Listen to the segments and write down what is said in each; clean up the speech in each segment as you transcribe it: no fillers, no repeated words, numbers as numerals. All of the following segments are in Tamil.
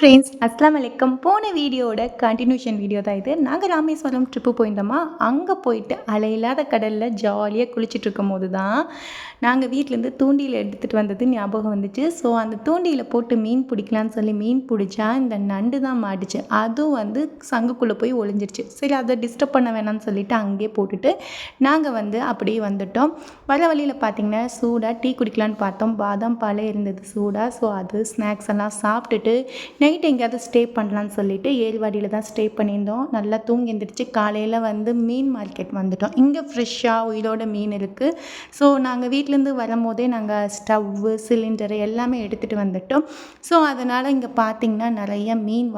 ஃப்ரெண்ட்ஸ் அஸ்லாம் வலைக்கம். போன வீடியோட கண்டினியூஷன் வீடியோ தான் இது. நாங்கள் ராமேஸ்வரம் ட்ரிப்பு போயிருந்தோமா, அங்கே போயிட்டு அலையில்லாத கடலில் ஜாலியாக குளிச்சுட்டு இருக்கும் போது தான் நாங்கள் வீட்டிலேருந்து தூண்டியில் எடுத்துகிட்டு வந்தது ஞாபகம் வந்துச்சு. ஸோ அந்த தூண்டியில் போட்டு மீன் பிடிக்கலான்னு சொல்லி மீன் பிடிச்சா இந்த நண்டு தான் மாட்டுச்சு. அதுவும் சங்குக்குள்ளே போய் ஒளிஞ்சிருச்சு. சரி, அதை டிஸ்டர்ப் பண்ண வேணாம்னு சொல்லிட்டு அங்கேயே போட்டுட்டு நாங்கள் அப்படியே வந்துட்டோம். வர வழியில் பார்த்திங்கன்னா சூடாக டீ குடிக்கலான்னு பார்த்தோம். பாதாம் பாலே இருந்தது சூடாக. ஸோ அது ஸ்நாக்ஸ் எல்லாம் சாப்பிட்டுட்டு நைட் எங்கேயாவது ஸ்டே பண்ணலான்னு சொல்லிட்டு ஏழ்வாடியில் தான் ஸ்டே பண்ணியிருந்தோம். நல்லா தூங்கி எழுந்திரிச்சு காலையில் மீன் மார்க்கெட் வந்துட்டோம். இங்கே ஃப்ரெஷ்ஷாக உயிரோட மீன் இருக்குது. ஸோ நாங்கள் வீட்டிலேருந்து வரும்போதே நாங்கள் ஸ்டவ்வு சிலிண்டரு எல்லாமே எடுத்துகிட்டு வந்துட்டோம். ஸோ அதனால் இங்கே பார்த்திங்கன்னா நிறைய மீன்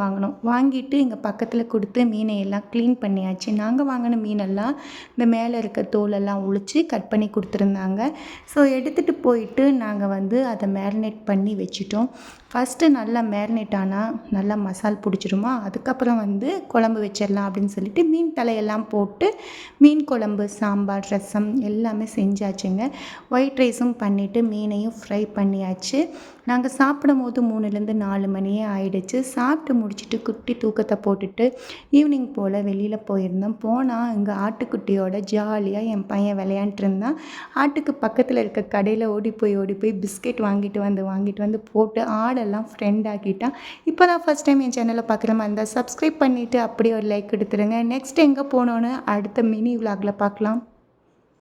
வாங்கிட்டு இங்கே பக்கத்தில் கொடுத்து மீனை எல்லாம் க்ளீன் பண்ணியாச்சு. நாங்கள் வாங்கின மீனெல்லாம் இந்த மேலே இருக்க தோலெல்லாம் உழித்து கட் பண்ணி கொடுத்துருந்தாங்க. ஸோ எடுத்துகிட்டு போயிட்டு நாங்கள் அதை மேரினேட் பண்ணி வச்சுட்டோம். ஃபஸ்ட்டு நல்லா மேரினேட் ஆனால் நல்லா மசால் பிடிச்சிருமா, அதுக்கப்புறம் குழம்பு வச்சிடலாம் அப்படின்னு சொல்லிட்டு மீன் தலையெல்லாம் போட்டு மீன் குழம்பு, சாம்பார், ரசம் எல்லாமே செஞ்சாச்சுங்க. ஒயிட் ரைஸும் பண்ணிவிட்டு மீனையும் ஃப்ரை பண்ணியாச்சு. நாங்கள் சாப்பிடும் போது 3லேருந்து 4 மணியே ஆயிடுச்சு. சாப்பிட்டு முடிச்சுட்டு குட்டி தூக்கத்தை போட்டுட்டு ஈவினிங் போல் வெளியில் போயிருந்தோம். போனால் இங்கே ஆட்டுக்குட்டியோட ஜாலியாக என் பையன் விளையாண்டுட்டு இருந்தான். ஆட்டுக்கு பக்கத்தில் இருக்க கடையில் ஓடி போய் பிஸ்கெட் வாங்கிட்டு வந்து போட்டு ஆடெல்லாம் ஃப்ரெண்ட் ஆக்கிட்டான். இப்போ தான் ஃபஸ்ட் டைம் என் சேனலை பார்க்குற மாதிரி இருந்தால் சப்ஸ்கிரைப் பண்ணிவிட்டு அப்படியே ஒரு லைக் எடுத்துருங்க. நெக்ஸ்ட் எங்கே போனோன்னு அடுத்த மினி விலாகில் பார்க்கலாம்.